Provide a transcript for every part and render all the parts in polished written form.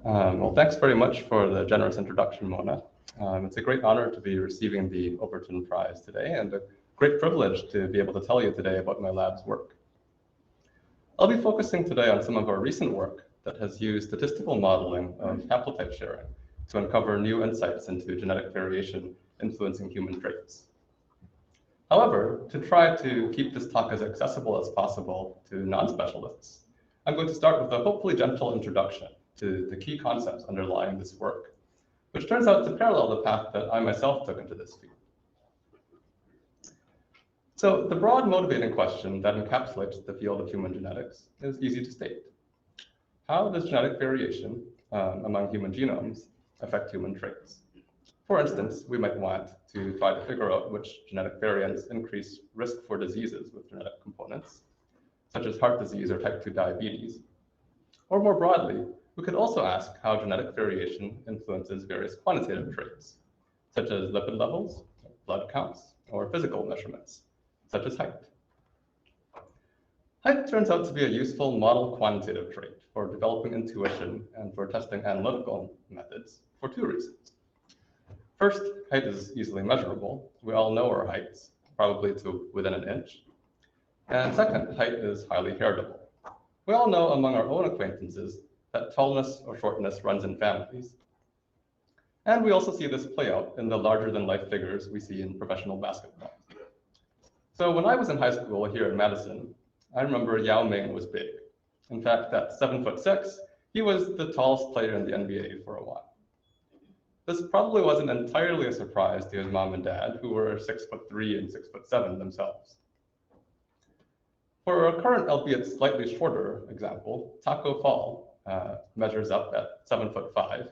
Well, thanks very much for the generous introduction, Mona. It's a great honor to be receiving the Overton Prize today, and a great privilege to be able to tell you today about my lab's work. I'll be focusing today on some of our recent work that has used statistical modeling of haplotype sharing to uncover new insights into genetic variation influencing human traits. However, to try to keep this talk as accessible as possible to non-specialists, I'm going to start with a hopefully gentle introduction to the key concepts underlying this work, which turns out to parallel the path that I myself took into this field. So the broad motivating question that encapsulates the field of human genetics is easy to state. How does genetic variation among human genomes affect human traits? For instance, we might want to try to figure out which genetic variants increase risk for diseases with genetic components, such as heart disease or type 2 diabetes. Or more broadly, we could also ask how genetic variation influences various quantitative traits, such as lipid levels, blood counts, or physical measurements, such as height. Height turns out to be a useful model quantitative trait for developing intuition and for testing analytical methods for two reasons. First, height is easily measurable. We all know our heights, probably to within an inch. And second, height is highly heritable. We all know among our own acquaintances that tallness or shortness runs in families. And we also see this play out in the larger-than-life figures we see in professional basketball. So when I was in high school here in Madison, I remember Yao Ming was big. In fact, at 7'6", he was the tallest player in the NBA for a while. This probably wasn't entirely a surprise to his mom and dad, who were 6'3" and 6'7" themselves. For a current, albeit slightly shorter example, Taco Fall measures up at 7'5",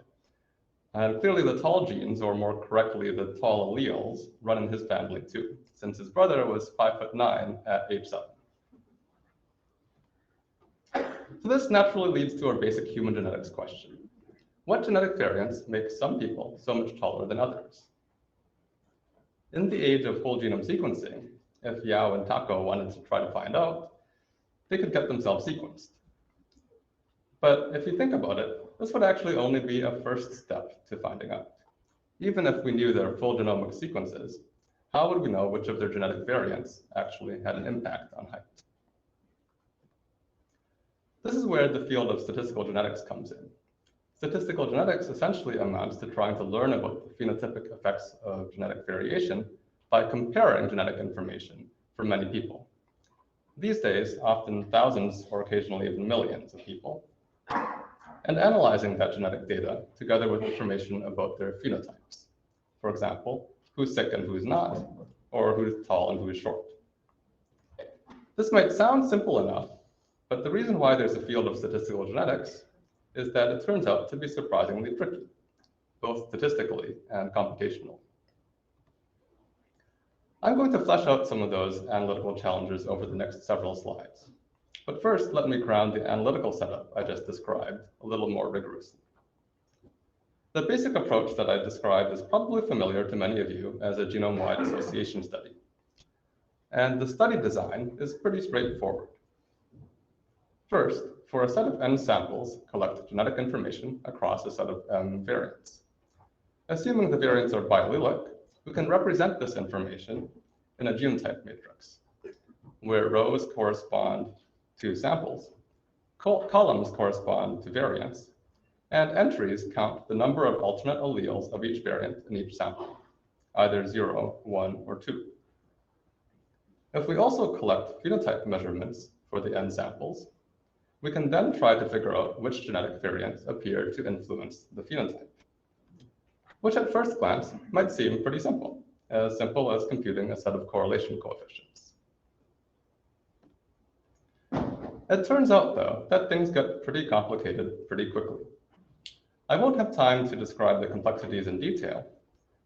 and clearly the tall genes, or more correctly, the tall alleles, run in his family too, since his brother was 5'9" at age 7. So this naturally leads to our basic human genetics question. What genetic variants make some people so much taller than others? In the age of whole genome sequencing, if Yao and Taco wanted to try to find out, they could get themselves sequenced. But if you think about it, this would actually only be a first step to finding out. Even if we knew their full genomic sequences, how would we know which of their genetic variants actually had an impact on height? This is where the field of statistical genetics comes in. Statistical genetics essentially amounts to trying to learn about the phenotypic effects of genetic variation by comparing genetic information from many people. These days, often thousands or occasionally even millions of people, and analyzing that genetic data together with information about their phenotypes. For example, who's sick and who's not, or who's tall and who is short. This might sound simple enough, but the reason why there's a field of statistical genetics is that it turns out to be surprisingly tricky, both statistically and computationally. I'm going to flesh out some of those analytical challenges over the next several slides. But first, let me ground the analytical setup I just described a little more rigorously. The basic approach that I described is probably familiar to many of you as a genome-wide association study. And the study design is pretty straightforward. First, for a set of n samples, collect genetic information across a set of m variants. Assuming the variants are biallelic, we can represent this information in a genotype matrix, where rows correspond to samples, columns correspond to variants, and entries count the number of alternate alleles of each variant in each sample, either 0, 1, or 2. If we also collect phenotype measurements for the n samples, we can then try to figure out which genetic variants appear to influence the phenotype, which at first glance might seem pretty simple as computing a set of correlation coefficients. It turns out, though, that things get pretty complicated pretty quickly. I won't have time to describe the complexities in detail,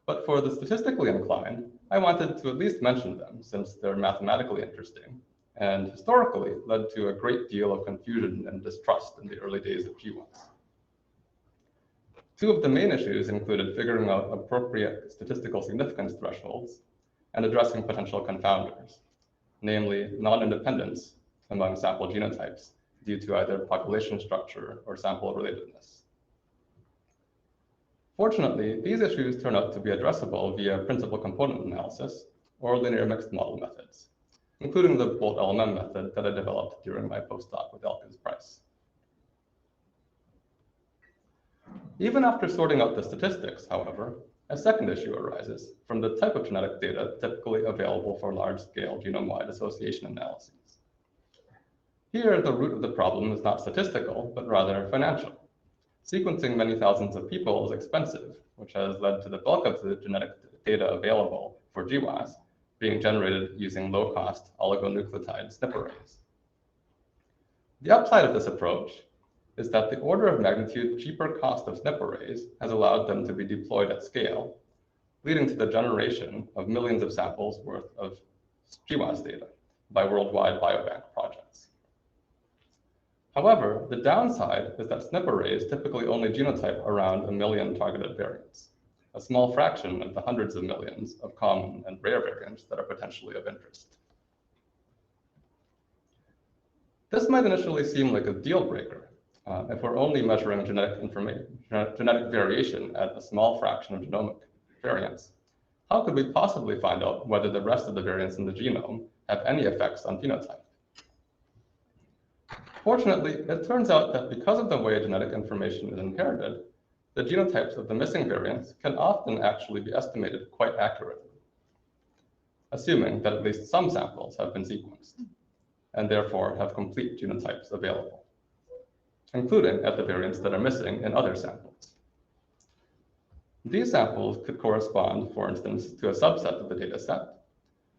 but for the statistically inclined, I wanted to at least mention them since they're mathematically interesting and historically led to a great deal of confusion and distrust in the early days of GWAS. Two of the main issues included figuring out appropriate statistical significance thresholds and addressing potential confounders, namely non-independence among sample genotypes due to either population structure or sample relatedness. Fortunately, these issues turn out to be addressable via principal component analysis or linear mixed model methods, including the Bolt LMM method that I developed during my postdoc with Elkins Price. Even after sorting out the statistics, however, a second issue arises from the type of genetic data typically available for large-scale genome-wide association analyses. Here, the root of the problem is not statistical, but rather financial. Sequencing many thousands of people is expensive, which has led to the bulk of the genetic data available for GWAS being generated using low-cost oligonucleotide SNP arrays. The upside of this approach is that the order of magnitude cheaper cost of SNP arrays has allowed them to be deployed at scale, leading to the generation of millions of samples worth of GWAS data by worldwide biobank projects. However, the downside is that SNP arrays typically only genotype around 1 million targeted variants, a small fraction of the hundreds of millions of common and rare variants that are potentially of interest. This might initially seem like a deal breaker if we're only measuring genetic variation at a small fraction of genomic variants. How could we possibly find out whether the rest of the variants in the genome have any effects on phenotype? Fortunately, it turns out that because of the way genetic information is inherited, the genotypes of the missing variants can often actually be estimated quite accurately, assuming that at least some samples have been sequenced and therefore have complete genotypes available, including at the variants that are missing in other samples. These samples could correspond, for instance, to a subset of the data set,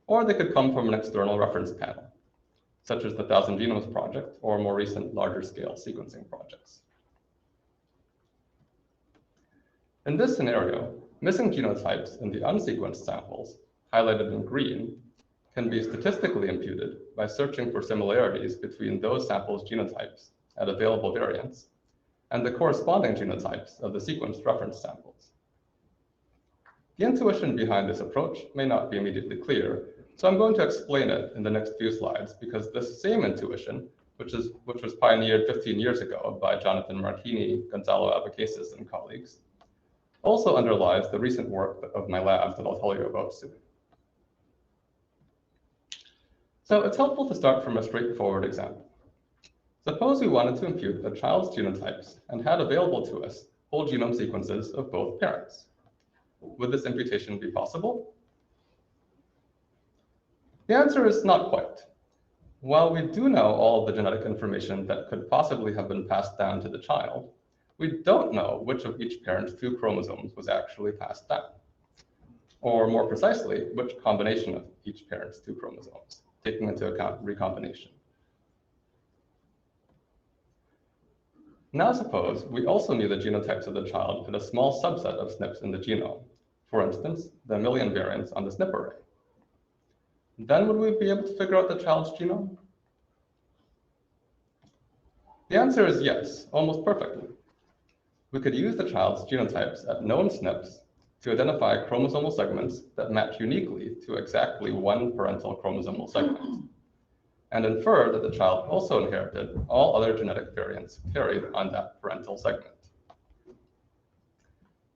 or they could come from an external reference panel, such as the 1000 Genomes Project or more recent larger scale sequencing projects. In this scenario, missing genotypes in the unsequenced samples, highlighted in green, can be statistically imputed by searching for similarities between those samples' genotypes at available variants and the corresponding genotypes of the sequenced reference samples. The intuition behind this approach may not be immediately clear, so I'm going to explain it in the next few slides because this same intuition, which was pioneered 15 years ago by Jonathan Martini, Gonzalo Abacasis, and colleagues, also underlies the recent work of my lab that I'll tell you about soon. So it's helpful to start from a straightforward example. Suppose we wanted to impute a child's genotypes and had available to us whole genome sequences of both parents. Would this imputation be possible? The answer is not quite. While we do know all of the genetic information that could possibly have been passed down to the child, we don't know which of each parent's 2 chromosomes was actually passed down, or more precisely, which combination of each parent's 2 chromosomes, taking into account recombination. Now suppose we also knew the genotypes of the child at a small subset of SNPs in the genome, for instance, the 1 million variants on the SNP array. Then would we be able to figure out the child's genome? The answer is yes, almost perfectly. We could use the child's genotypes at known SNPs to identify chromosomal segments that match uniquely to exactly 1 parental chromosomal segment, and infer that the child also inherited all other genetic variants carried on that parental segment.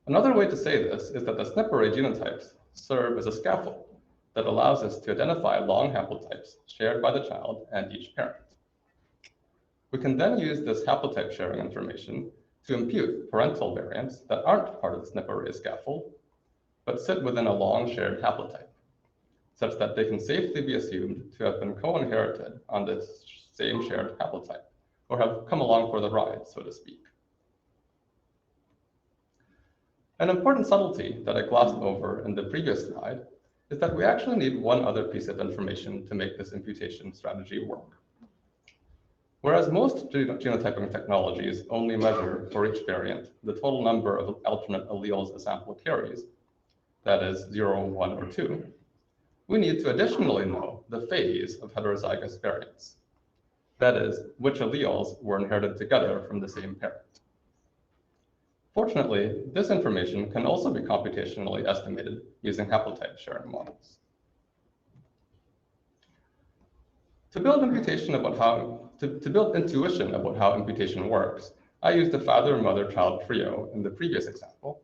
Another way to say this is that the SNP array genotypes serve as a scaffold that allows us to identify long haplotypes shared by the child and each parent. We can then use this haplotype sharing information to impute parental variants that aren't part of the SNP array scaffold, but sit within a long shared haplotype, such that they can safely be assumed to have been co-inherited on this same shared haplotype, or have come along for the ride, so to speak. An important subtlety that I glossed over in the previous slide is that we actually need one other piece of information to make this imputation strategy work. Whereas most genotyping technologies only measure for each variant the total number of alternate alleles a sample carries, that is 0, 1, or 2, we need to additionally know the phase of heterozygous variants, that is, which alleles were inherited together from the same parent. Fortunately, this information can also be computationally estimated using haplotype-sharing models. To build intuition about how imputation works, I used the father-mother-child trio in the previous example,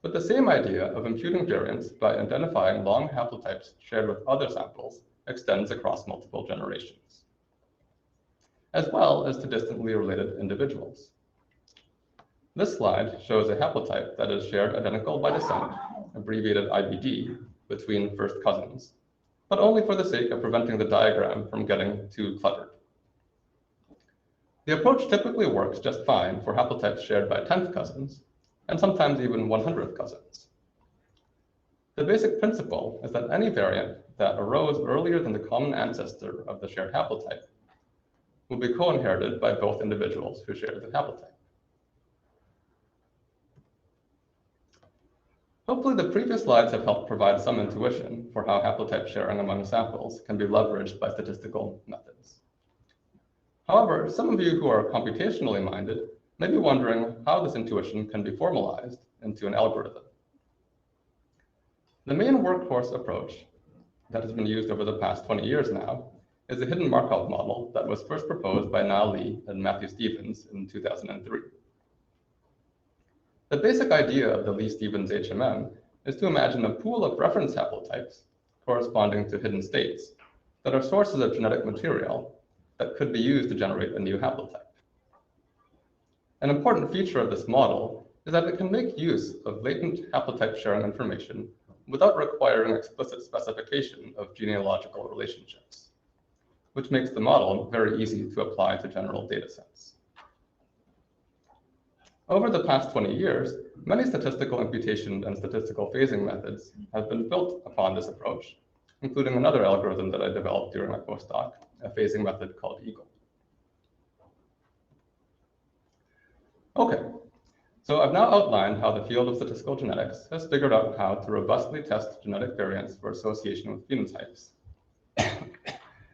But the same idea of imputing variants by identifying long haplotypes shared with other samples extends across multiple generations, as well as to distantly related individuals. This slide shows a haplotype that is shared identical by descent, abbreviated IBD, between first cousins, but only for the sake of preventing the diagram from getting too cluttered. The approach typically works just fine for haplotypes shared by 10th cousins, and sometimes even 100th cousins. The basic principle is that any variant that arose earlier than the common ancestor of the shared haplotype will be co-inherited by both individuals who share the haplotype. Hopefully, the previous slides have helped provide some intuition for how haplotype sharing among samples can be leveraged by statistical methods. However, some of you who are computationally minded may be wondering how this intuition can be formalized into an algorithm. The main workhorse approach that has been used over the past 20 years now is a hidden Markov model that was first proposed by Na Li and Matthew Stevens in 2003. The basic idea of the Lee-Stevens HMM is to imagine a pool of reference haplotypes corresponding to hidden states that are sources of genetic material that could be used to generate a new haplotype. An important feature of this model is that it can make use of latent haplotype sharing information without requiring explicit specification of genealogical relationships, which makes the model very easy to apply to general data sets. Over the past 20 years, many statistical imputation and statistical phasing methods have been built upon this approach, including another algorithm that I developed during my postdoc, a phasing method called Eagle. Okay, so I've now outlined how the field of statistical genetics has figured out how to robustly test genetic variants for association with phenotypes,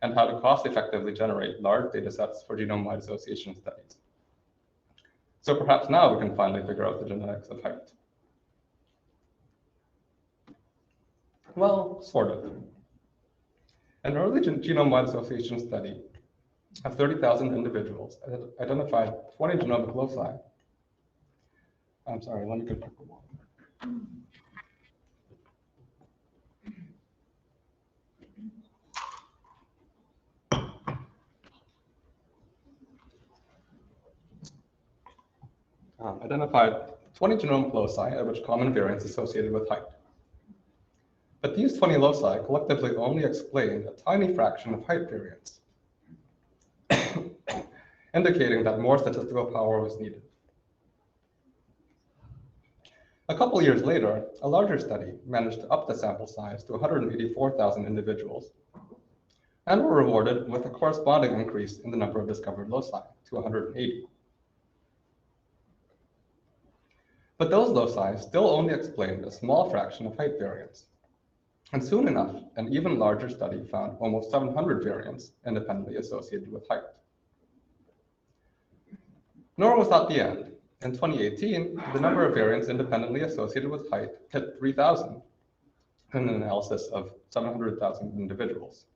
and how to cost-effectively generate large data sets for genome-wide association studies. So perhaps now we can finally figure out the genetics of height. Well, sort of. An early genome-wide association study of 30,000 individuals identified 20 genomic loci. I'm sorry, let me get back. Identified 20 genomic loci at which common variants associated with height. But these 20 loci collectively only explain a tiny fraction of height variance, indicating that more statistical power was needed. A couple years later, a larger study managed to up the sample size to 184,000 individuals, and were rewarded with a corresponding increase in the number of discovered loci to 180. But those loci still only explained a small fraction of height variance. And soon enough, an even larger study found almost 700 variants independently associated with height. Nor was that the end. In 2018, the number of variants independently associated with height hit 3,000 in an analysis of 700,000 individuals.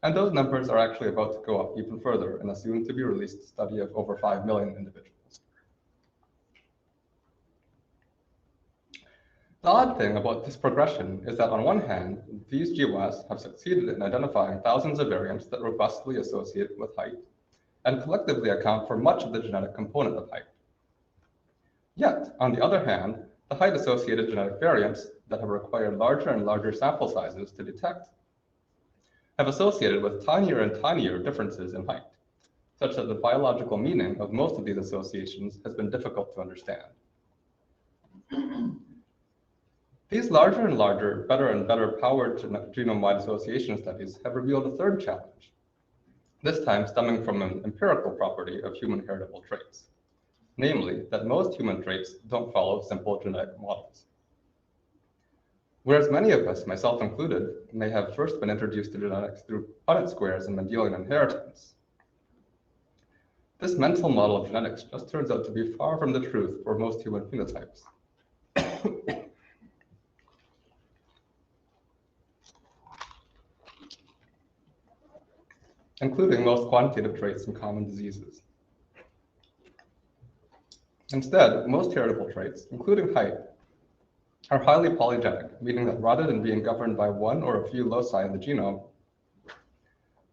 And those numbers are actually about to go up even further in a soon-to-be-released study of over 5 million individuals. The odd thing about this progression is that on one hand, these GWAS have succeeded in identifying thousands of variants that robustly associate with height and collectively account for much of the genetic component of height. Yet, on the other hand, the height-associated genetic variants that have required larger and larger sample sizes to detect have associated with tinier and tinier differences in height, such that the biological meaning of most of these associations has been difficult to understand. These larger and larger, better and better powered genome-wide association studies have revealed a third challenge, this time stemming from an empirical property of human heritable traits, namely that most human traits don't follow simple genetic models. Whereas many of us, myself included, may have first been introduced to genetics through Punnett squares and Mendelian inheritance, this mental model of genetics just turns out to be far from the truth for most human phenotypes. Including most quantitative traits in common diseases. Instead, most heritable traits, including height, are highly polygenic, meaning that rather than being governed by one or a few loci in the genome,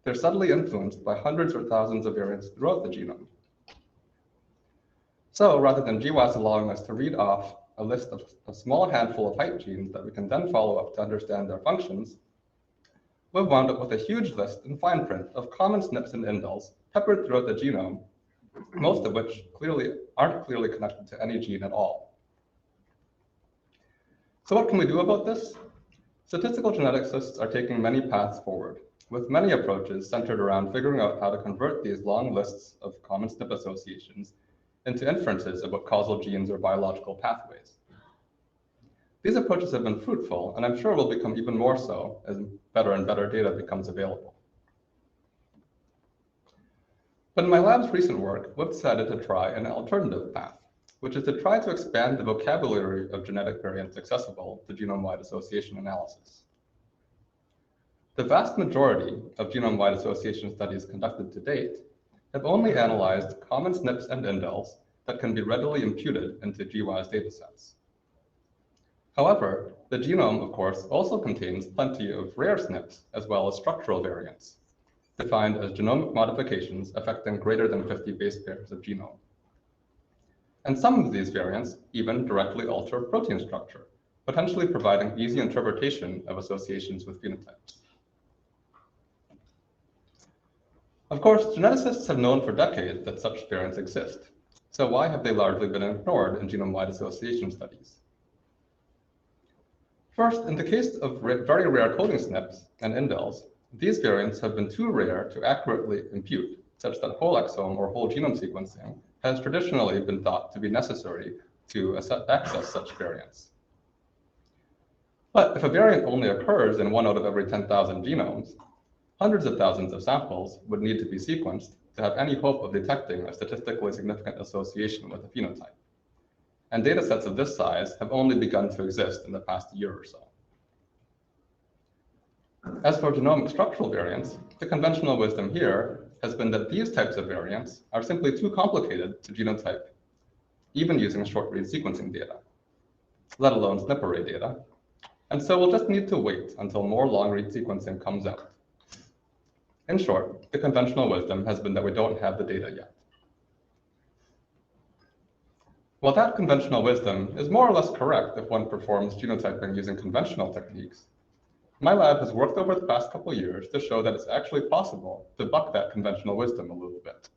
they're subtly influenced by hundreds or thousands of variants throughout the genome. So rather than GWAS allowing us to read off a list of a small handful of height genes that we can then follow up to understand their functions, we've wound up with a huge list in fine print of common SNPs and indels peppered throughout the genome, most of which aren't clearly connected to any gene at all. So what can we do about this? Statistical geneticists are taking many paths forward, with many approaches centered around figuring out how to convert these long lists of common SNP associations into inferences about causal genes or biological pathways. These approaches have been fruitful, and I'm sure will become even more so as better and better data becomes available. But in my lab's recent work, we've decided to try an alternative path, which is to try to expand the vocabulary of genetic variants accessible to genome-wide association analysis. The vast majority of genome-wide association studies conducted to date have only analyzed common SNPs and indels that can be readily imputed into GWAS datasets. However, the genome, of course, also contains plenty of rare SNPs as well as structural variants, defined as genomic modifications affecting greater than 50 base pairs of genome. And some of these variants even directly alter protein structure, potentially providing easy interpretation of associations with phenotypes. Of course, geneticists have known for decades that such variants exist. So why have they largely been ignored in genome-wide association studies? First, in the case of very rare coding SNPs and indels, these variants have been too rare to accurately impute, such that whole exome or whole genome sequencing has traditionally been thought to be necessary to access such variants. But if a variant only occurs in 1 out of every 10,000 genomes, hundreds of thousands of samples would need to be sequenced to have any hope of detecting a statistically significant association with a phenotype. And data sets of this size have only begun to exist in the past year or so. As for genomic structural variants, the conventional wisdom here has been that these types of variants are simply too complicated to genotype, even using short-read sequencing data, let alone SNP-array data. And so we'll just need to wait until more long-read sequencing comes out. In short, the conventional wisdom has been that we don't have the data yet. While that conventional wisdom is more or less correct if one performs genotyping using conventional techniques, my lab has worked over the past couple of years to show that it's actually possible to buck that conventional wisdom a little bit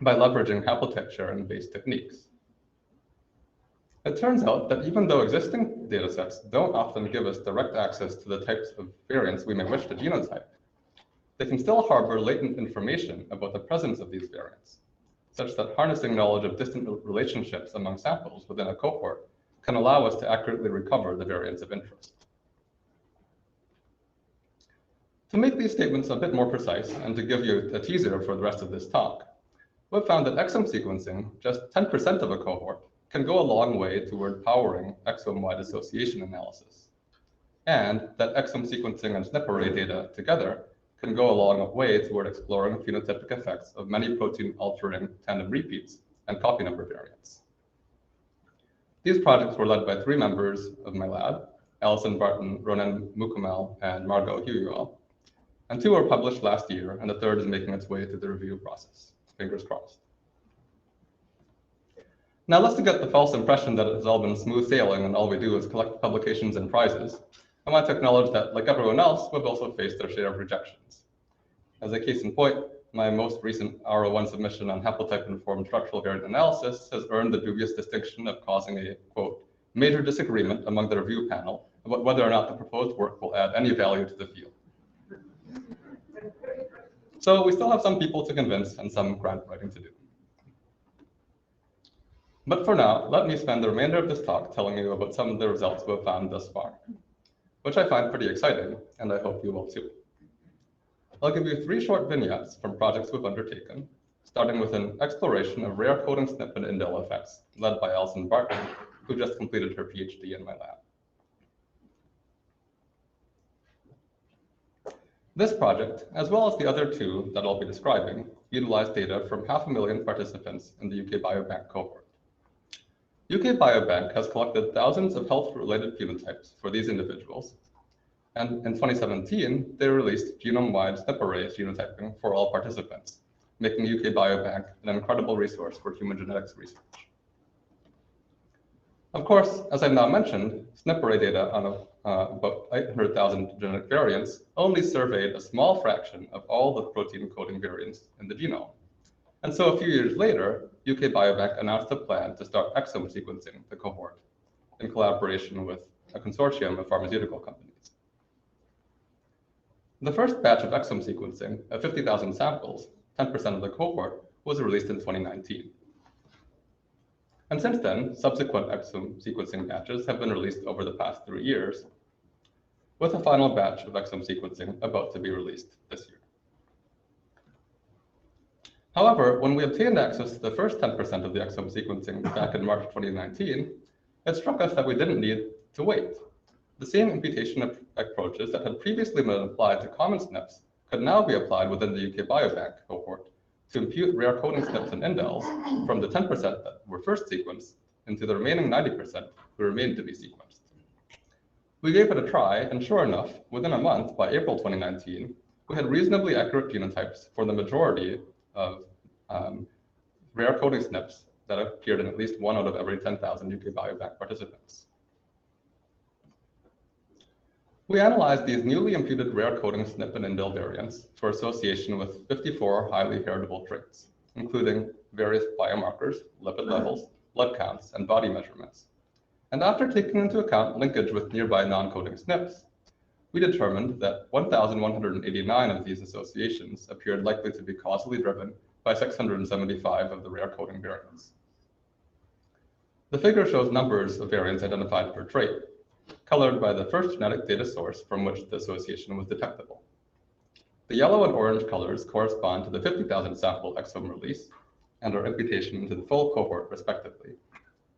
by leveraging haplotype-sharing based techniques. It turns out that even though existing datasets don't often give us direct access to the types of variants we may wish to genotype, they can still harbor latent information about the presence of these variants, such that harnessing knowledge of distant relationships among samples within a cohort can allow us to accurately recover the variants of interest. To make these statements a bit more precise and to give you a teaser for the rest of this talk, we've found that exome sequencing, just 10% of a cohort, can go a long way toward powering exome-wide association analysis, and that exome sequencing and SNP-array data together can go a long way toward exploring phenotypic effects of many protein-altering tandem repeats and copy number variants. These projects were led by 3 members of my lab, Alison Barton, Ronan Mukamal, and Margot Huyuel, and 2 were published last year, and the 3rd is making its way through the review process. Fingers crossed. Now, lest to get the false impression that it has all been smooth sailing and all we do is collect publications and prizes, I want to acknowledge that, like everyone else, we've also faced our share of rejections. As a case in point, my most recent R01 submission on haplotype-informed structural variant analysis has earned the dubious distinction of causing a, quote, major disagreement among the review panel about whether or not the proposed work will add any value to the field. So we still have some people to convince and some grant writing to do. But for now, let me spend the remainder of this talk telling you about some of the results we've found thus far, which I find pretty exciting, and I hope you will too. I'll give you 3 short vignettes from projects we've undertaken, starting with an exploration of rare coding SNP and indel effects, led by Alison Barton, who just completed her PhD in my lab. This project, as well as the other 2 that I'll be describing, utilized data from 500,000 participants in the UK Biobank cohort. UK Biobank has collected thousands of health-related phenotypes for these individuals, and in 2017, they released genome-wide SNP-array genotyping for all participants, making UK Biobank an incredible resource for human genetics research. Of course, as I've now mentioned, SNP-array data on about 800,000 genetic variants only surveyed a small fraction of all the protein coding variants in the genome. And so a few years later, UK Biobank announced a plan to start exome sequencing the cohort in collaboration with a consortium of pharmaceutical companies. The first batch of exome sequencing of 50,000 samples, 10% of the cohort, was released in 2019. And since then, subsequent exome sequencing batches have been released over the past 3 years, with a final batch of exome sequencing about to be released this year. However, when we obtained access to the first 10% of the exome sequencing back in March 2019, it struck us that we didn't need to wait. The same imputation approaches that had previously been applied to common SNPs could now be applied within the UK Biobank cohort to impute rare coding SNPs and indels from the 10% that were first sequenced into the remaining 90% who remained to be sequenced. We gave it a try, and sure enough, within a month, by April 2019, we had reasonably accurate genotypes for the majority of rare coding SNPs that appeared in at least 1 out of every 10,000 UK Biobank participants. We analyzed these newly imputed rare coding SNP and indel variants for association with 54 highly heritable traits, including various biomarkers, lipid levels, blood counts, and body measurements. And after taking into account linkage with nearby non-coding SNPs, we determined that 1,189 of these associations appeared likely to be causally driven by 675 of the rare coding variants. The figure shows numbers of variants identified per trait, colored by the first genetic data source from which the association was detectable. The yellow and orange colors correspond to the 50,000 sample exome release and our imputation into the full cohort respectively.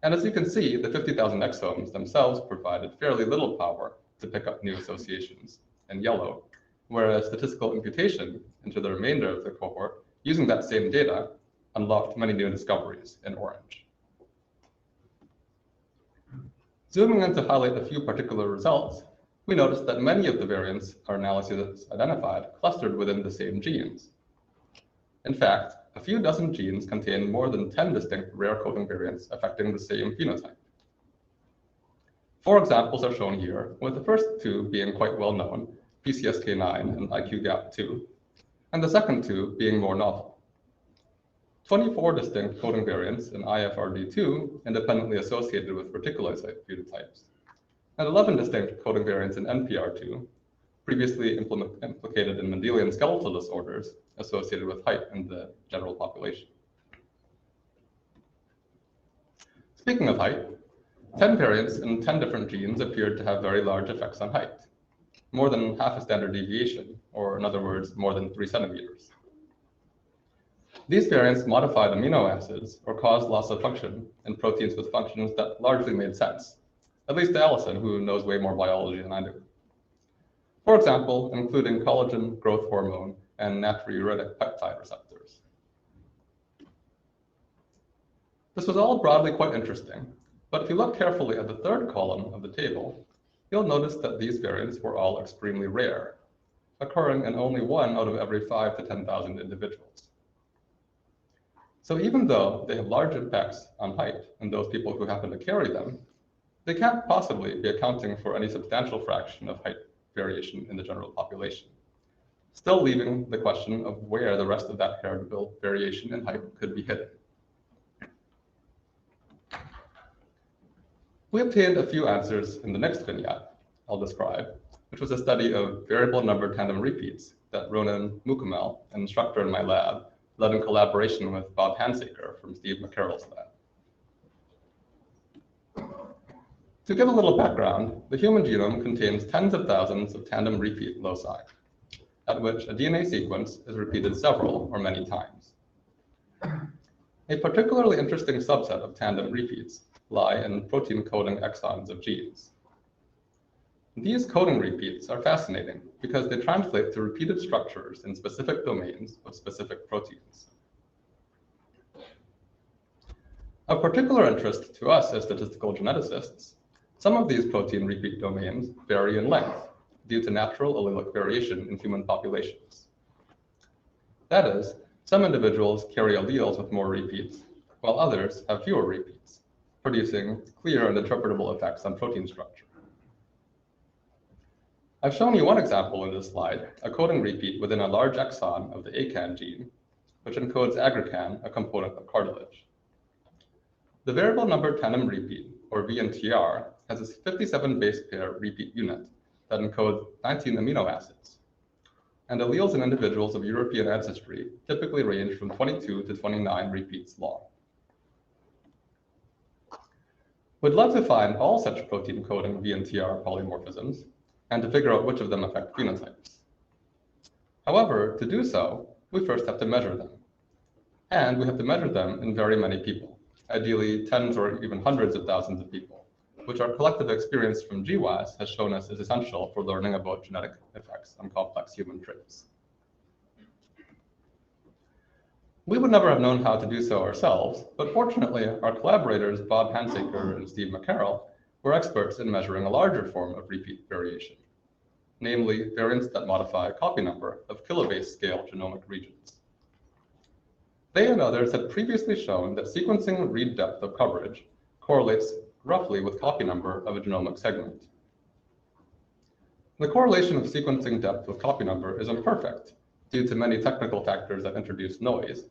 And as you can see, the 50,000 exomes themselves provided fairly little power to pick up new associations in yellow, whereas statistical imputation into the remainder of the cohort using that same data unlocked many new discoveries in orange. Zooming in to highlight a few particular results, we noticed that many of the variants our analysis identified clustered within the same genes. In fact, a few dozen genes contain more than 10 distinct rare coding variants affecting the same phenotype. 4 examples are shown here, with the first 2 being quite well known, PCSK9 and IQ-GAP2, and the second 2 being more novel. 24 distinct coding variants in IFRD2 independently associated with reticulocyte phenotypes, and 11 distinct coding variants in NPR2, previously implicated in Mendelian skeletal disorders associated with height in the general population. Speaking of height, 10 variants in 10 different genes appeared to have very large effects on height, more than half a standard deviation, or in other words, more than 3 centimeters. These variants modified amino acids or caused loss of function in proteins with functions that largely made sense, at least to Allison, who knows way more biology than I do. For example, including collagen growth hormone and natriuretic peptide receptors. This was all broadly quite interesting, but if you look carefully at the third column of the table, you'll notice that these variants were all extremely rare, occurring in only 1 out of every 5 to 10,000 individuals. So even though they have large impacts on height in those people who happen to carry them, they can't possibly be accounting for any substantial fraction of height variation in the general population, still leaving the question of where the rest of that heritable variation in height could be hidden. We obtained a few answers in the next vignette I'll describe, which was a study of variable number tandem repeats that Ronan Mukamel, an instructor in my lab, led in collaboration with Bob Hansaker from Steve McCarroll's lab. To give a little background, the human genome contains tens of thousands of tandem repeat loci, at which a DNA sequence is repeated several or many times. A particularly interesting subset of tandem repeats lie in protein coding exons of genes. These coding repeats are fascinating because they translate to repeated structures in specific domains of specific proteins. Of particular interest to us as statistical geneticists, some of these protein repeat domains vary in length due to natural allelic variation in human populations. That is, some individuals carry alleles with more repeats, while others have fewer repeats, producing clear and interpretable effects on protein structure. I've shown you one example in this slide, a coding repeat within a large exon of the ACAN gene, which encodes aggrecan, a component of cartilage. The variable number tandem repeat, or VNTR, has a 57 base pair repeat unit that encodes 19 amino acids, and alleles in individuals of European ancestry typically range from 22 to 29 repeats long. We'd love to find all such protein coding VNTR polymorphisms and to figure out which of them affect phenotypes. However, to do so, we first have to measure them. And we have to measure them in very many people, ideally tens or even hundreds of thousands of people, which our collective experience from GWAS has shown us is essential for learning about genetic effects on complex human traits. We would never have known how to do so ourselves, but fortunately, our collaborators, Bob Hansaker and Steve McCarroll, were experts in measuring a larger form of repeat variation, namely variants that modify a copy number of kilobase scale genomic regions. They and others had previously shown that sequencing read depth of coverage correlates roughly with copy number of a genomic segment. The correlation of sequencing depth with copy number is imperfect due to many technical factors that introduce noise,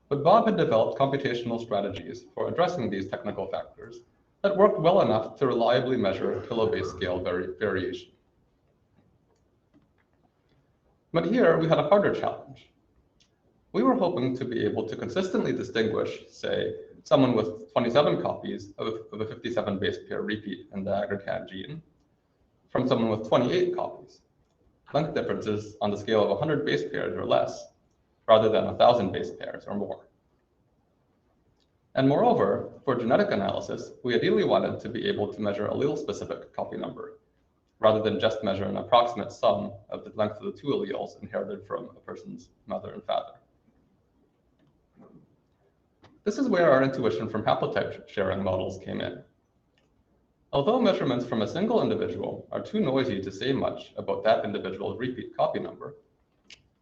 but Bob had developed computational strategies for addressing these technical factors that worked well enough to reliably measure kilobase scale variation. But here we had a harder challenge. We were hoping to be able to consistently distinguish, say, someone with 27 copies of a 57 base pair repeat in the aggrecan gene from someone with 28 copies, length differences on the scale of 100 base pairs or less, rather than 1,000 base pairs or more. And moreover, for genetic analysis, we ideally wanted to be able to measure allele-specific copy number, rather than just measure an approximate sum of the length of the two alleles inherited from a person's mother and father. This is where our intuition from haplotype-sharing models came in. Although measurements from a single individual are too noisy to say much about that individual's repeat copy number,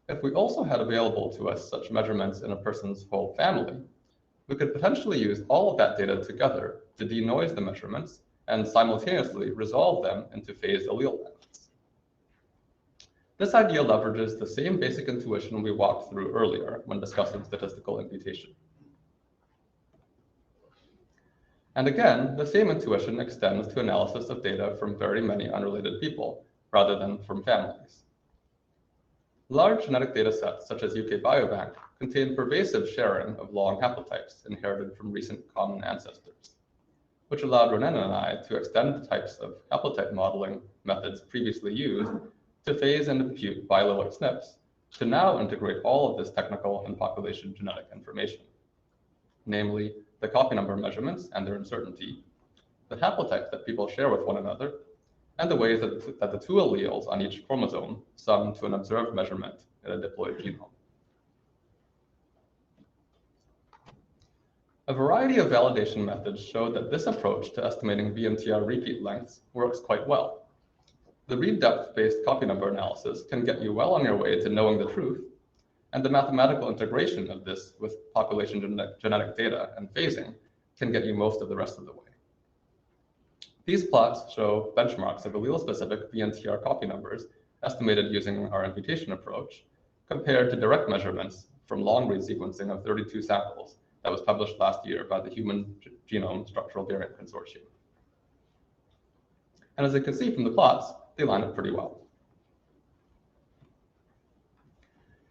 if we also had available to us such measurements in a person's whole family, we could potentially use all of that data together to denoise the measurements and simultaneously resolve them into phased allele lengths. This idea leverages the same basic intuition we walked through earlier when discussing statistical imputation. And again, the same intuition extends to analysis of data from very many unrelated people, rather than from families. Large genetic data sets, such as UK Biobank, contain pervasive sharing of long haplotypes inherited from recent common ancestors, which allowed Renan and I to extend the types of haplotype modeling methods previously used to phase and impute biallelic SNPs to now integrate all of this technical and population genetic information, namely the copy number measurements and their uncertainty, the haplotypes that people share with one another, and the ways that the two alleles on each chromosome sum to an observed measurement in a diploid genome. A variety of validation methods showed that this approach to estimating VNTR repeat lengths works quite well. The read depth-based copy number analysis can get you well on your way to knowing the truth, and the mathematical integration of this with population genetic data and phasing can get you most of the rest of the way. These plots show benchmarks of allele-specific VNTR copy numbers estimated using our imputation approach compared to direct measurements from long-read sequencing of 32 samples that was published last year by the Human Genome Structural Variant Consortium. And as you can see from the plots, they line up pretty well.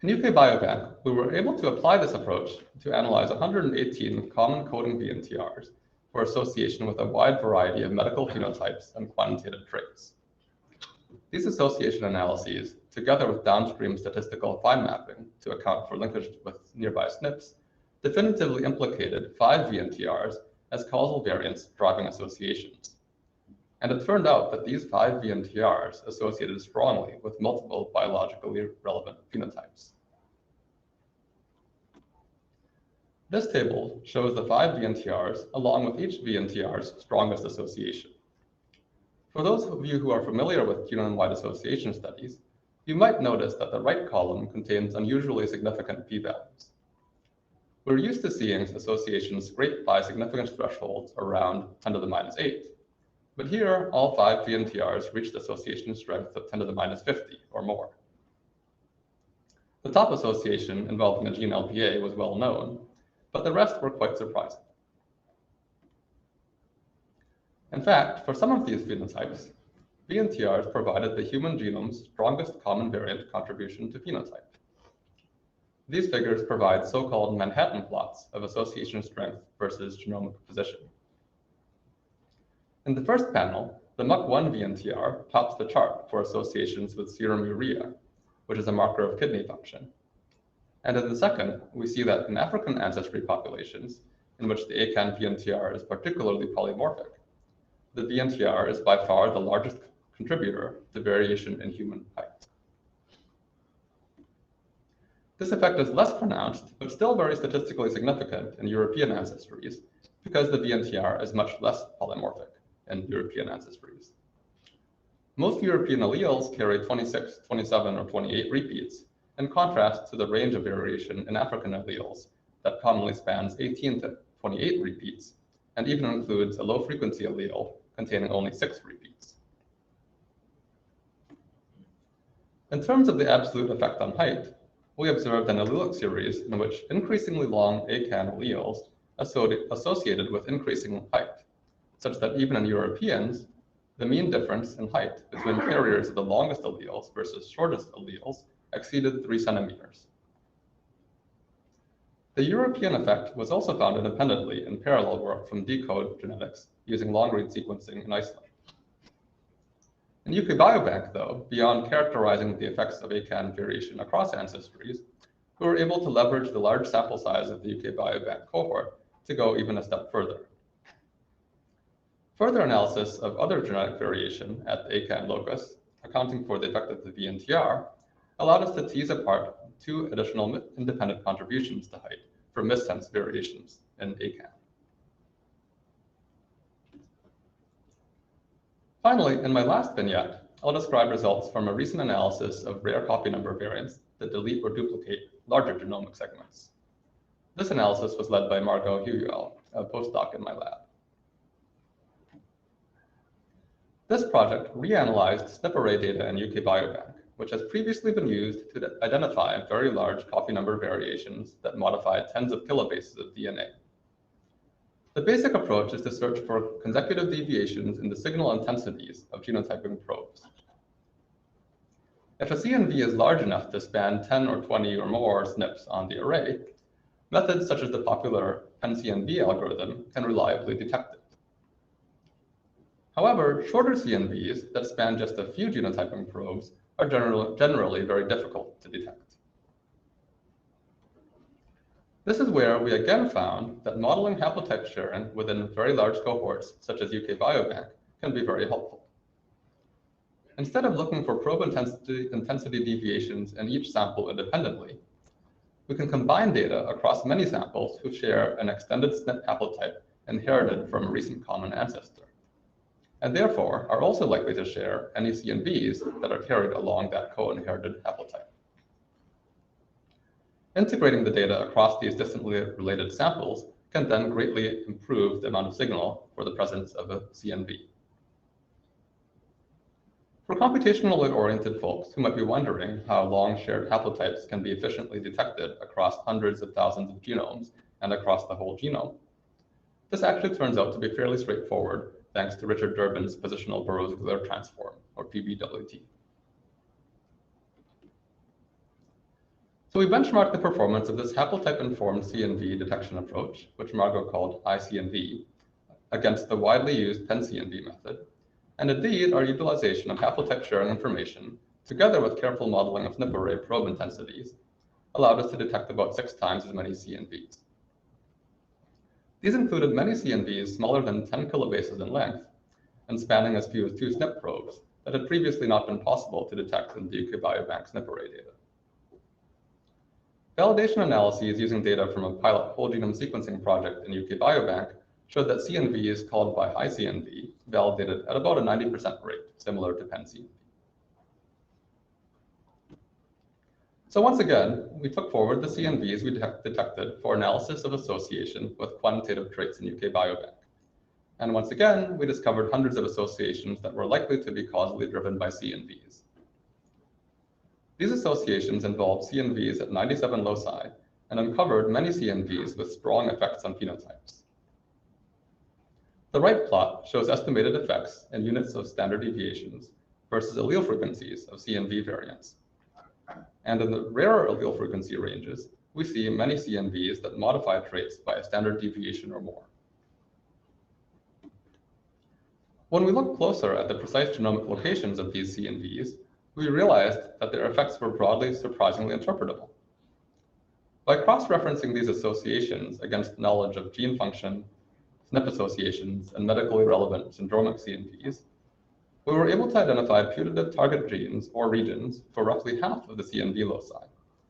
In UK Biobank, we were able to apply this approach to analyze 118 common coding VNTRs for association with a wide variety of medical phenotypes and quantitative traits. These association analyses, together with downstream statistical fine mapping to account for linkage with nearby SNPs, definitively implicated 5 VNTRs as causal variants driving associations. And it turned out that these 5 VNTRs associated strongly with multiple biologically relevant phenotypes. This table shows the 5 VNTRs along with each VNTR's strongest association. For those of you who are familiar with genome-wide association studies, you might notice that the right column contains unusually significant p-values. We're used to seeing associations scraped by significance thresholds around 10 to the minus 8, but here all 5 VNTRs reached association strength of 10 to the minus 50 or more. The top association involving a gene LPA was well known, but the rest were quite surprising. In fact, for some of these phenotypes, VNTRs provided the human genome's strongest common variant contribution to phenotype. These figures provide so-called Manhattan plots of association strength versus genomic position. In the first panel, the MUC1 VNTR tops the chart for associations with serum urea, which is a marker of kidney function. And in the second, we see that in African ancestry populations, in which the ACAN VNTR is particularly polymorphic, the VNTR is by far the largest contributor to variation in human height. This effect is less pronounced, but still very statistically significant in European ancestries, because the VNTR is much less polymorphic in European ancestries. Most European alleles carry 26, 27, or 28 repeats, in contrast to the range of variation in African alleles that commonly spans 18 to 28 repeats, and even includes a low-frequency allele containing only 6 repeats. In terms of the absolute effect on height, we observed an allelic series in which increasingly long ACAN alleles associated with increasing height, such that even in Europeans, the mean difference in height between carriers of the longest alleles versus shortest alleles exceeded 3 centimeters. The European effect was also found independently in parallel work from decode genetics using long-read sequencing in Iceland. In UK Biobank, though, beyond characterizing the effects of ACAN variation across ancestries, we were able to leverage the large sample size of the UK Biobank cohort to go even a step further. Further analysis of other genetic variation at the ACAN locus, accounting for the effect of the VNTR, allowed us to tease apart 2 additional independent contributions to height for missense variations in ACAN. Finally, in my last vignette, I'll describe results from a recent analysis of rare copy number variants that delete or duplicate larger genomic segments. This analysis was led by Margot Huyuel, a postdoc in my lab. This project reanalyzed SNP-array data in UK Biobank, which has previously been used to identify very large copy number variations that modify tens of kilobases of DNA. The basic approach is to search for consecutive deviations in the signal intensities of genotyping probes. If a CNV is large enough to span 10 or 20 or more SNPs on the array, methods such as the popular PenCNV algorithm can reliably detect it. However, shorter CNVs that span just a few genotyping probes are generally very difficult to detect. This is where we again found that modeling haplotype sharing within very large cohorts, such as UK Biobank, can be very helpful. Instead of looking for probe intensity deviations in each sample independently, we can combine data across many samples who share an extended SNP haplotype inherited from a recent common ancestor, and therefore are also likely to share any CNVs that are carried along that co-inherited haplotype. Integrating the data across these distantly related samples can then greatly improve the amount of signal for the presence of a CNV. For computationally oriented folks who might be wondering how long shared haplotypes can be efficiently detected across hundreds of thousands of genomes and across the whole genome, this actually turns out to be fairly straightforward thanks to Richard Durbin's positional Burrows-Wheeler transform, or PBWT. So we benchmarked the performance of this haplotype-informed CNV detection approach, which Margot called ICNV, against the widely used PenCNV method. And indeed, our utilization of haplotype sharing information, together with careful modeling of SNP-array probe intensities, allowed us to detect about 6 times as many CNVs. These included many CNVs smaller than 10 kilobases in length and spanning as few as 2 SNP probes that had previously not been possible to detect in the UK Biobank SNP-array data. Validation analyses using data from a pilot whole genome sequencing project in UK Biobank showed that CNVs called by ISMB validated at about a 90% rate, similar to PenCNV. So once again, we took forward the CNVs we detected for analysis of association with quantitative traits in UK Biobank. And once again, we discovered hundreds of associations that were likely to be causally driven by CNVs. These associations involved CNVs at 97 loci and uncovered many CNVs with strong effects on phenotypes. The right plot shows estimated effects in units of standard deviations versus allele frequencies of CNV variants. And in the rarer allele frequency ranges, we see many CNVs that modify traits by a standard deviation or more. When we look closer at the precise genomic locations of these CNVs, we realized that their effects were broadly surprisingly interpretable. By cross-referencing these associations against knowledge of gene function, SNP associations, and medically relevant syndromic CNVs, we were able to identify putative target genes or regions for roughly half of the CNV loci,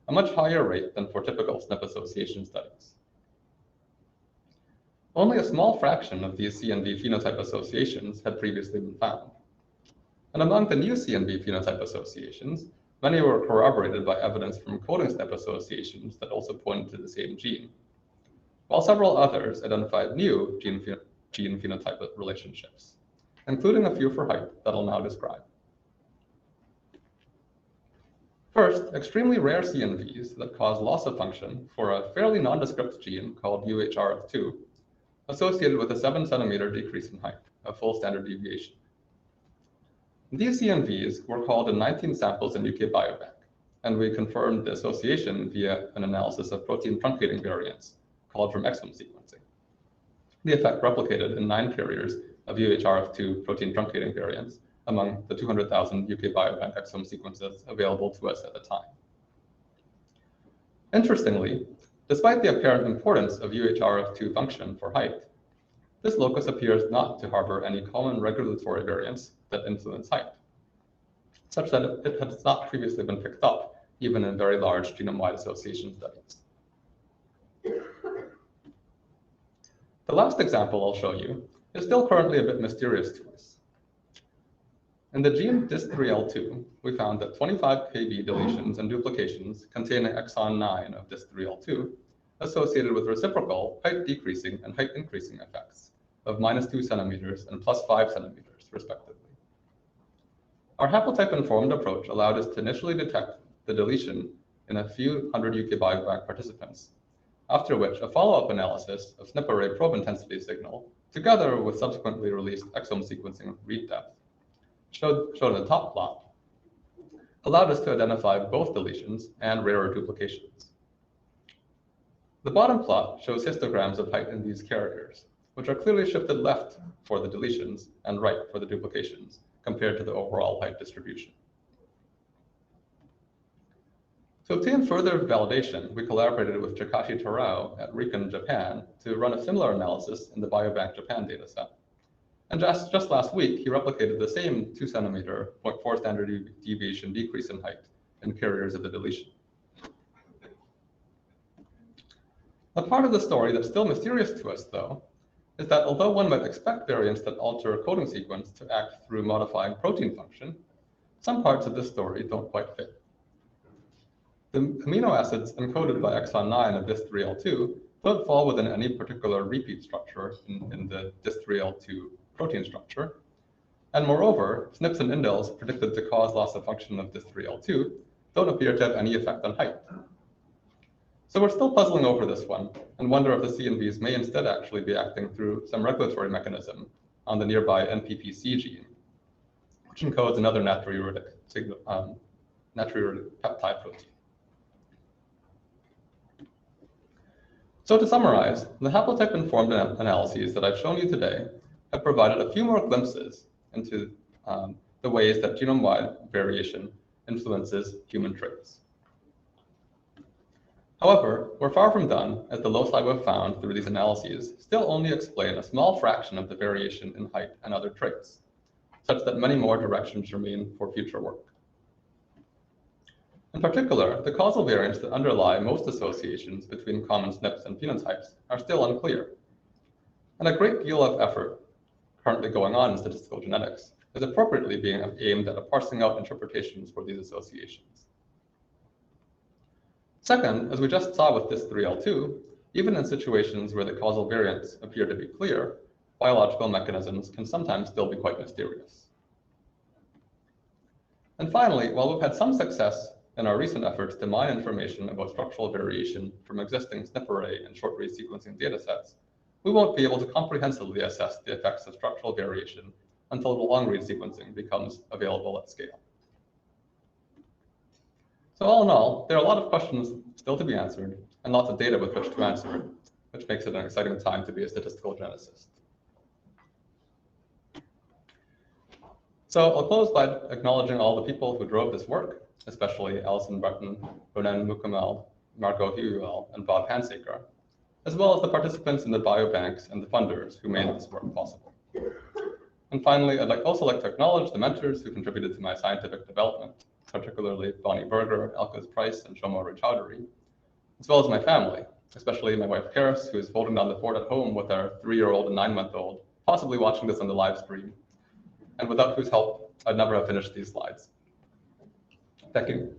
a much higher rate than for typical SNP association studies. Only a small fraction of these CNV phenotype associations had previously been found. And among the new CNV phenotype associations, many were corroborated by evidence from coding SNP associations that also pointed to the same gene, while several others identified new gene-phenotype relationships, including a few for height that I'll now describe. First, extremely rare CNVs that cause loss of function for a fairly nondescript gene called UHRF2, associated with a 7 centimeter decrease in height, a full standard deviation. These CNVs were called in 19 samples in UK Biobank, and we confirmed the association via an analysis of protein truncating variants called from exome sequencing. The effect replicated in 9 carriers of UHRF2 protein truncating variants among the 200,000 UK Biobank exome sequences available to us at the time. Interestingly, despite the apparent importance of UHRF2 function for height, this locus appears not to harbor any common regulatory variants that influence height, such that it has not previously been picked up, even in very large genome-wide association studies. The last example I'll show you is still currently a bit mysterious to us. In the gene DIS3L2, we found that 25 kb deletions and duplications containing exon 9 of DIS3L2 associated with reciprocal height decreasing and height increasing effects of -2 centimeters and +5 centimeters, respectively. Our haplotype-informed approach allowed us to initially detect the deletion in a few hundred UK Biobank participants, after which a follow-up analysis of SNP-array probe intensity signal, together with subsequently released exome sequencing read depth, shown in the top plot, allowed us to identify both deletions and rarer duplications. The bottom plot shows histograms of height in these carriers, which are clearly shifted left for the deletions and right for the duplications, compared to the overall height distribution. To obtain further validation, we collaborated with Takashi Tarao at RIKEN, Japan, to run a similar analysis in the Biobank Japan dataset. And just last week, he replicated the same 2 centimeter, 0.4 standard deviation decrease in height in carriers of the deletion. A part of the story that's still mysterious to us, though, is that although one might expect variants that alter a coding sequence to act through modifying protein function, some parts of this story don't quite fit. The amino acids encoded by exon 9 of DIS3L2 don't fall within any particular repeat structure in the DIS3L2 protein structure. And moreover, SNPs and indels predicted to cause loss of function of DIS3L2 don't appear to have any effect on height. So we're still puzzling over this one and wonder if the CNVs may instead actually be acting through some regulatory mechanism on the nearby NPPC gene, which encodes another natriuretic peptide protein. So to summarize, the haplotype-informed analyses that I've shown you today have provided a few more glimpses into the ways that genome-wide variation influences human traits. However, we're far from done, as the loci we've found through these analyses still only explain a small fraction of the variation in height and other traits, such that many more directions remain for future work. In particular, the causal variants that underlie most associations between common SNPs and phenotypes are still unclear. And a great deal of effort currently going on in statistical genetics is appropriately being aimed at parsing out interpretations for these associations. Second, as we just saw with this 3L2, even in situations where the causal variants appear to be clear, biological mechanisms can sometimes still be quite mysterious. And finally, while we've had some success in our recent efforts to mine information about structural variation from existing SNP-array and short-read sequencing datasets, we won't be able to comprehensively assess the effects of structural variation until the long-read sequencing becomes available at scale. So all in all, there are a lot of questions still to be answered and lots of data with which to answer it, which makes it an exciting time to be a statistical geneticist. So I'll close by acknowledging all the people who drove this work, especially Alison Breton, Ronan Mukamel, Marco Huyuel, and Bob Hansaker, as well as the participants in the biobanks and the funders who made this work possible. And finally, I'd also like to acknowledge the mentors who contributed to my scientific development, particularly Bonnie Berger, Elkes Price, and Shoma Chowdhury, as well as my family, especially my wife Karis, who is holding down the fort at home with our 3-year-old and 9-month-old, possibly watching this on the live stream, and without whose help, I'd never have finished these slides. Thank you.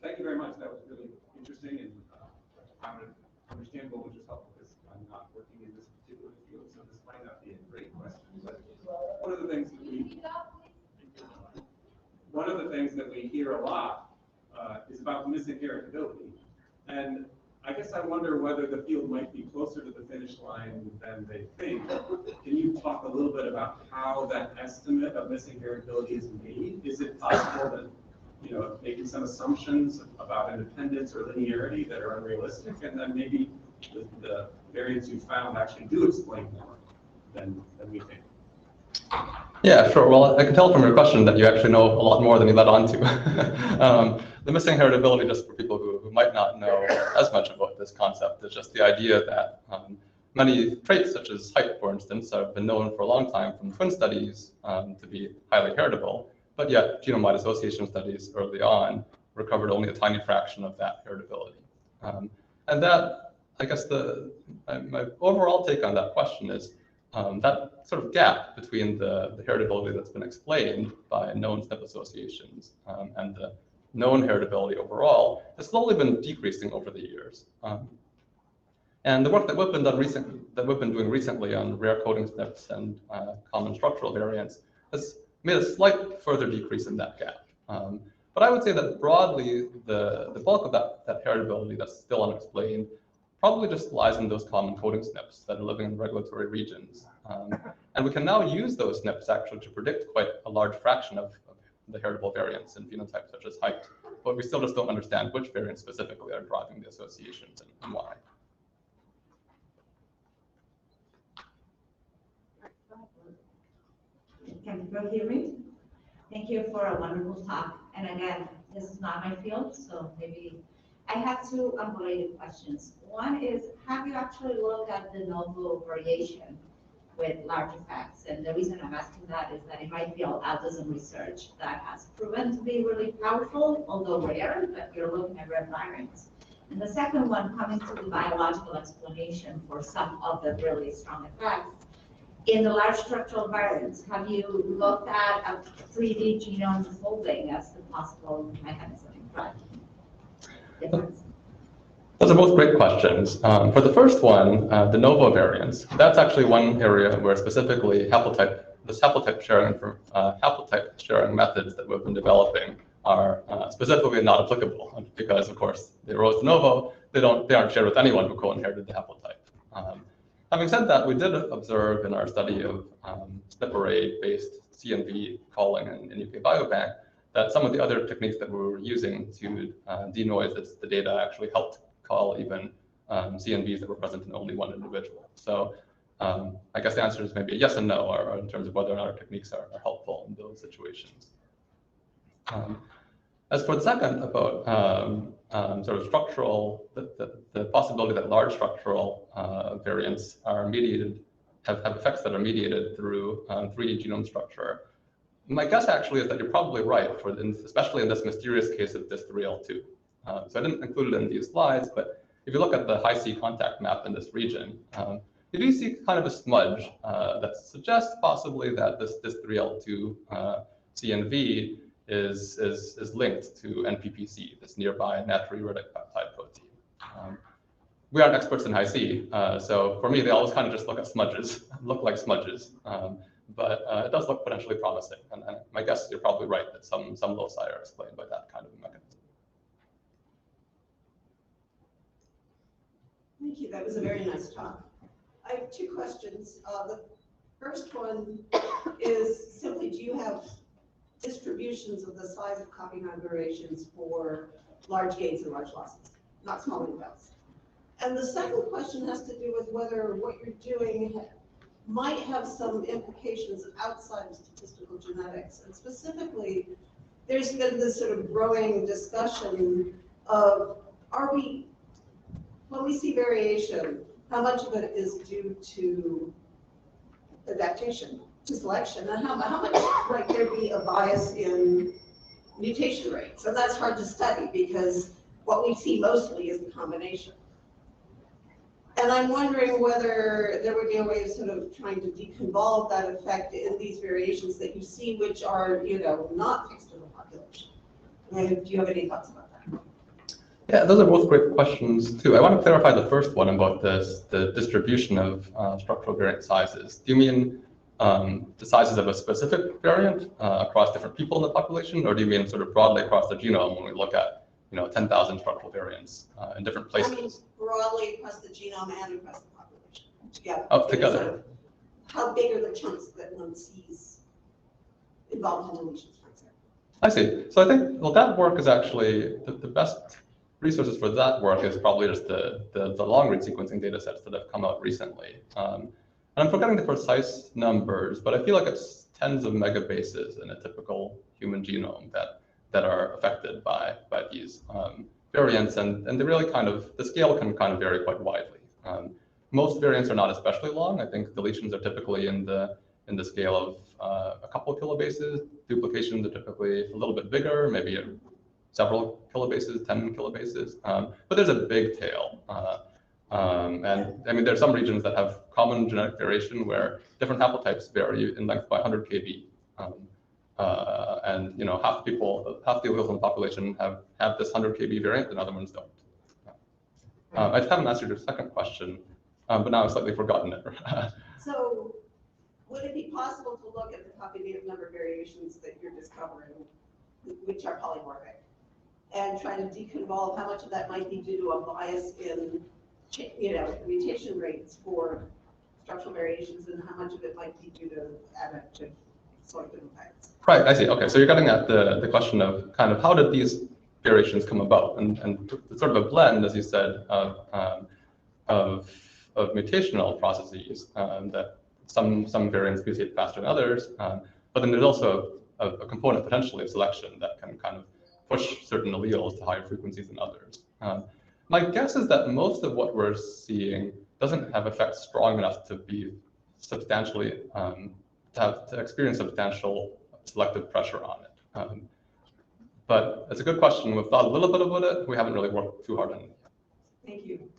Thank you very much. That was really interesting and found it understandable, which is helpful because I'm not working in this particular field, so this might not be a great question. But one of the things that we hear a lot is about missing heritability, and I guess I wonder whether the field might be closer to the finish line than they think. Can you talk a little bit about how that estimate of missing heritability is made? Is it possible that making some assumptions about independence or linearity that are unrealistic, and then maybe the variants you found actually do explain more than we think? Yeah, sure. Well, I can tell from your question that you actually know a lot more than you let on to. The missing heritability, just for people who might not know as much about this concept, is just the idea that many traits, such as height, for instance, have been known for a long time from twin studies to be highly heritable. But yet, genome-wide association studies early on recovered only a tiny fraction of that heritability. And that, I guess, my overall take on that question is that sort of gap between the heritability that's been explained by known SNP associations and the known heritability overall has slowly been decreasing over the years. And the work that we've been doing recently on rare coding SNPs and common structural variants has made a slight further decrease in that gap. But I would say that broadly, the bulk of that heritability that's still unexplained probably just lies in those common coding SNPs that are living in regulatory regions. And we can now use those SNPs actually to predict quite a large fraction of the heritable variants in phenotypes such as height, but we still just don't understand which variants specifically are driving the associations and why. Can people hear me? Thank you for a wonderful talk. And again, this is not my field, so maybe I have two unrelated questions. One is, have you actually looked at the de novo variation with large effects? And the reason I'm asking that is that in my field, autism research, that has proven to be really powerful, although rare, but you're looking at rare variants. And the second one, coming to the biological explanation for some of the really strong effects. In the large structural variants, have you looked at a 3D genome folding as the possible mechanism driving difference? Those are both great questions. For the first one, de novo variants, that's actually one area where specifically haplotype-sharing methods that we've been developing are specifically not applicable because, of course, they arose de novo. They aren't shared with anyone who co-inherited the haplotype. Having said that, we did observe in our study of SNP-array-based CNV calling in UK Biobank that some of the other techniques that we were using to denoise the data actually helped call even CNVs that were present in only one individual. So I guess the answer is maybe a yes and no, or in terms of whether or not our techniques are helpful in those situations. As for the second, about sort of structural, the possibility that large structural variants are mediated, have effects that are mediated through 3D genome structure. My guess actually is that you're probably right, especially in this mysterious case of DIS3L2. So I didn't include it in these slides, but if you look at the high C contact map in this region, you do see kind of a smudge that suggests possibly that this DIS3L2 CNV is linked to NPPC, this nearby natriuretic peptide protein. We aren't experts in high C, so for me, they always kind of just look at smudges, look like smudges. But it does look potentially promising, and my guess is you're probably right that some loci are explained by that kind of mechanism. Thank you. That was a very nice talk. I have two questions. The first one is simply, do you have distributions of the size of copy number variations for large gains and large losses, not small amounts? And the second question has to do with whether what you're doing might have some implications outside of statistical genetics. And specifically, there's been this sort of growing discussion of, when we see variation, how much of it is due to adaptation, to selection, and how much might there be a bias in mutation rates? And that's hard to study because what we see mostly is the combination. And I'm wondering whether there would be a way of sort of trying to deconvolve that effect in these variations that you see, which are, not fixed in the population. And do you have any thoughts about that? Yeah, those are both great questions too. I want to clarify the first one about the distribution of structural variant sizes. Do you mean the sizes of a specific variant across different people in the population, or do you mean sort of broadly across the genome when we look at 10,000 structural variants in different places? I mean, broadly across the genome and across the population together. Oh, together. Sort of how big are the chunks that one sees involved in deletions, for example? I see. So I think, well, that work is actually, the best resources for that work is probably just the long-read sequencing data sets that have come out recently. And I'm forgetting the precise numbers, but I feel like it's tens of megabases in a typical human genome that are affected by these variants, and they really the scale can kind of vary quite widely. Most variants are not especially long. I think deletions are typically in the scale of a couple of kilobases. Duplications are typically a little bit bigger, maybe several kilobases, 10 kilobases. But there's a big tail. And I mean, there are some regions that have common genetic variation where different haplotypes vary in length by 100 kb. And half the alleles in the population have this 100 kb variant, and other ones don't. I haven't answered your second question, but now I've slightly forgotten it. So, would it be possible to look at the copy number variations that you're discovering, which are polymorphic, and try to deconvolve how much of that might be due to a bias in, mutation rates for structural variations, and how much of it might be due to adaptive selective effects? Right, I see. Okay, so you're getting at the question of kind of how did these variations come about, and it's sort of a blend, as you said, of mutational processes that some variants mutate faster than others, but then there's also a component potentially of selection that can kind of push certain alleles to higher frequencies than others. My guess is that most of what we're seeing doesn't have effects strong enough to be substantially to experience substantial selective pressure on it. But it's a good question. We've thought a little bit about it. We haven't really worked too hard on it. Thank you.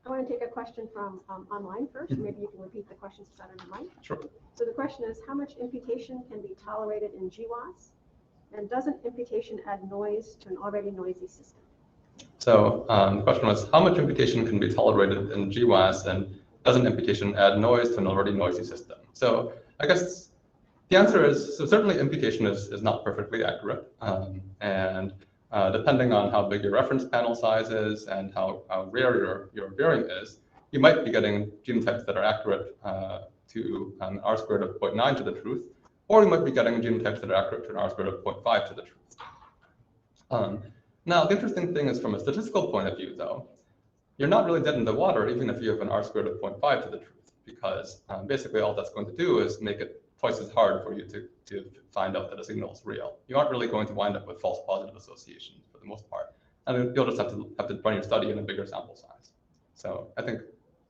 I want to take a question from online first. Maybe you can repeat the questions better than mine. Sure. So the question is, how much imputation can be tolerated in GWAS? And doesn't imputation add noise to an already noisy system? So the question was, how much imputation can be tolerated in GWAS, and doesn't imputation add noise to an already noisy system? So I guess the answer is, so certainly imputation is not perfectly accurate. And depending on how big your reference panel size is and how rare your variant is, you might be getting genotypes that are accurate to an R squared of 0.9 to the truth, or you might be getting genotypes that are accurate to an R squared of 0.5 to the truth. Now, the interesting thing is from a statistical point of view, though, you're not really dead in the water even if you have an R squared of 0.5 to the truth, because basically all that's going to do is make it twice as hard for you to find out that a signal is real. You aren't really going to wind up with false positive associations for the most part. And you'll just have to run your study in a bigger sample size. So I think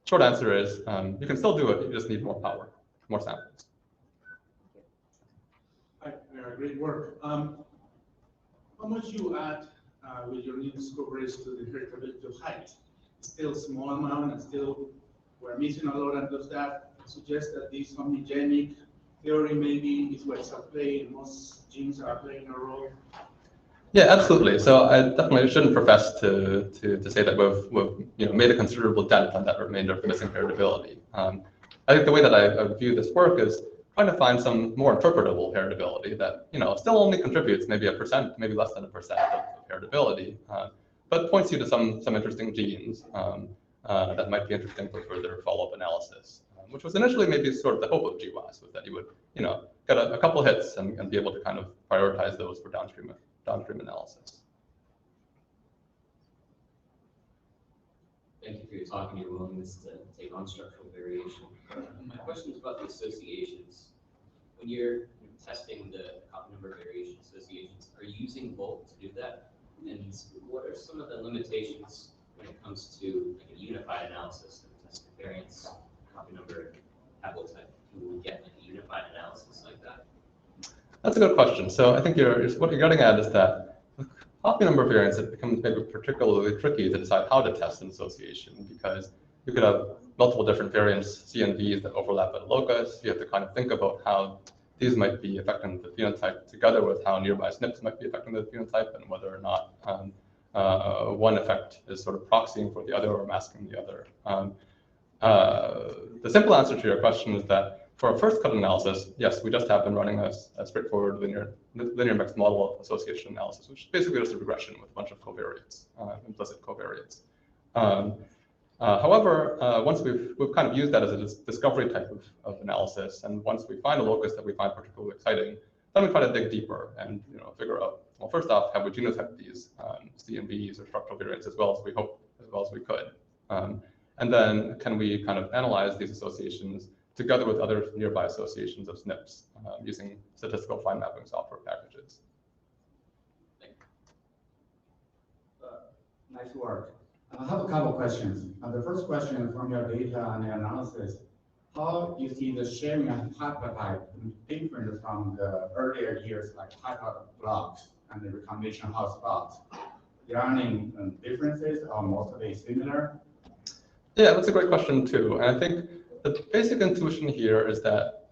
short answer is you can still do it, you just need more power, more samples. Hi, great work. How much you add with your new discoveries to the heritability of height? Still small amount, and still we're missing a lot, and does that suggest that this homogenic theory maybe is what's at play, and most genes are playing a role? Yeah, absolutely. So I definitely shouldn't profess to say that we've made a considerable dent on that remainder of missing heritability. I think the way that I view this work is trying to find some more interpretable heritability that still only contributes maybe 1%, maybe less than 1% of heritability, but points you to some interesting genes that might be interesting for further follow-up analysis, which was initially maybe sort of the hope of GWAS, was that you would get a couple hits and be able to kind of prioritize those for downstream analysis. Thank you for your talk and your willingness to take on structural variation. My question is about the associations. When you're testing the copy number variation associations, are you using both to do that? And what are some of the limitations when it comes to like a unified analysis of test variance, copy number, haplotype? Can we get like a unified analysis like that? That's a good question. So I think what you're getting at is that with copy number variance, it becomes maybe particularly tricky to decide how to test an association, because you could have multiple different variants, CNVs, that overlap at a locus. You have to kind of think about how these might be affecting the phenotype together with how nearby SNPs might be affecting the phenotype, and whether or not one effect is sort of proxying for the other or masking the other. The simple answer to your question is that for a first cut analysis, yes, we just have been running a straightforward linear mixed model association analysis, which is basically just a regression with a bunch of covariates, implicit covariates. However, once we've kind of used that as a discovery type of analysis, and once we find a locus that we find particularly exciting, then we try to dig deeper and figure out, well, first off, have we genotyped these CNVs or structural variants as well as we could, and then can we kind of analyze these associations together with other nearby associations of SNPs using statistical fine mapping software packages. Nice work. I have a couple of questions. The first question, from your data and analysis, how you see the sharing of haplotype different from the earlier years, like haplotype blocks and the recombination hotspots? Are there any differences or mostly similar? Yeah, that's a great question too. And I think the basic intuition here is that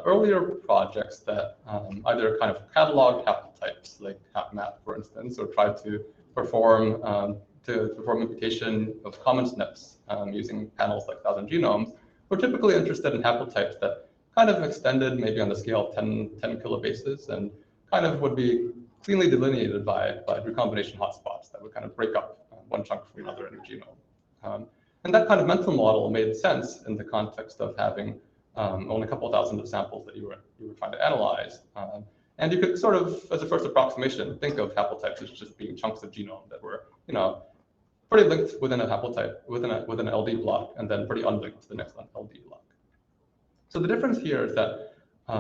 earlier projects that either kind of catalog haplotypes, like HapMap, for instance, or tried to perform imputation of common SNPs using panels like 1,000 genomes, we're typically interested in haplotypes that kind of extended maybe on the scale of 10 kilobases and kind of would be cleanly delineated by recombination hotspots that would kind of break up one chunk from another in your genome. And that kind of mental model made sense in the context of having only a couple of thousand of samples that you were trying to analyze. And you could sort of, as a first approximation, think of haplotypes as just being chunks of genome that were, pretty linked within a haplotype, within an LD block, and then pretty unlinked to the next LD block. So the difference here is that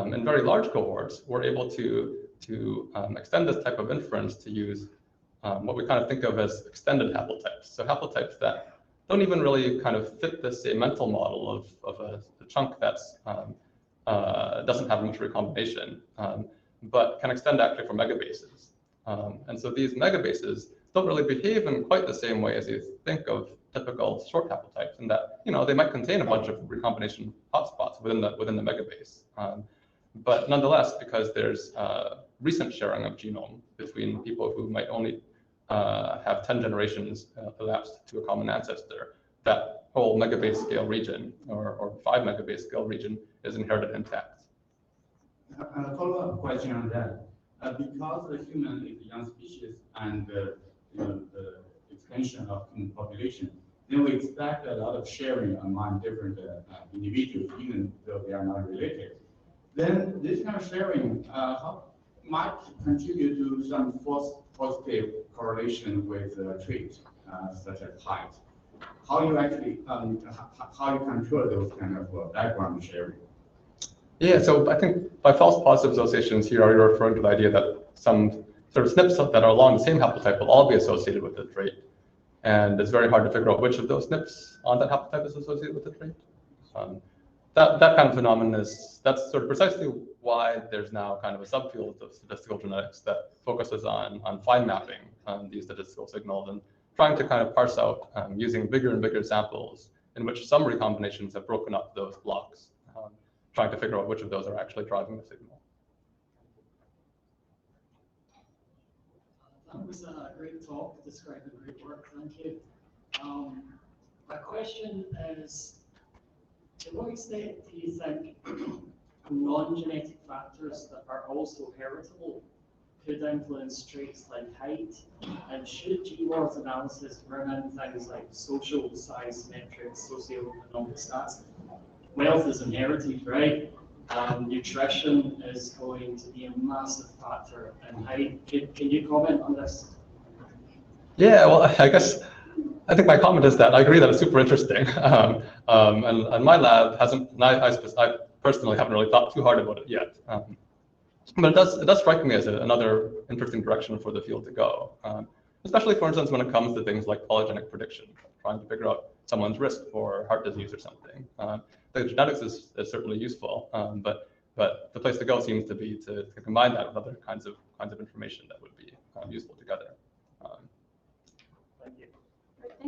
in very large cohorts, we're able to extend this type of inference to use what we kind of think of as extended haplotypes. So haplotypes that don't even really kind of fit the same mental model of a chunk that's doesn't have much recombination, but can extend actually for megabases. And so these megabases don't really behave in quite the same way as you think of typical short haplotypes, in that they might contain a bunch of recombination hotspots within the megabase. But nonetheless, because there's recent sharing of genome between people who might only have 10 generations elapsed to a common ancestor, that whole megabase scale region or 5 megabase scale region is inherited intact. And a follow-up question on that. Because the human is a young species and the extension of population, then we expect a lot of sharing among different individuals, even though they are not related. Then this kind of sharing might contribute to some false positive correlation with traits, such as height. How you actually, how you control those kind of background sharing? Yeah, so I think by false positive associations here, are you referring to the idea that some sort of SNPs that are along the same haplotype will all be associated with the trait? And it's very hard to figure out which of those SNPs on that haplotype is associated with the trait. That kind of phenomenon that's sort of precisely why there's now kind of a subfield of statistical genetics that focuses on fine mapping these statistical signals and trying to kind of parse out using bigger and bigger samples in which some recombinations have broken up those blocks, trying to figure out which of those are actually driving the signal. That was a great talk, describing great work, thank you. My question is, to what extent do you think non-genetic factors that are also heritable could influence traits like height? And should GWAS analysis bring in things like social size metrics, socioeconomic stats? Wealth is inherited, right? Nutrition is going to be a massive factor in height. Can you comment on this? Yeah, well, I think my comment is that I agree that it's super interesting. And my lab hasn't, I personally haven't really thought too hard about it yet. But it does strike me as another interesting direction for the field to go, especially, for instance, when it comes to things like polygenic prediction, trying to figure out someone's risk for heart disease or something. The genetics is certainly useful, but the place to go seems to be to combine that with other kinds of information that would be useful together.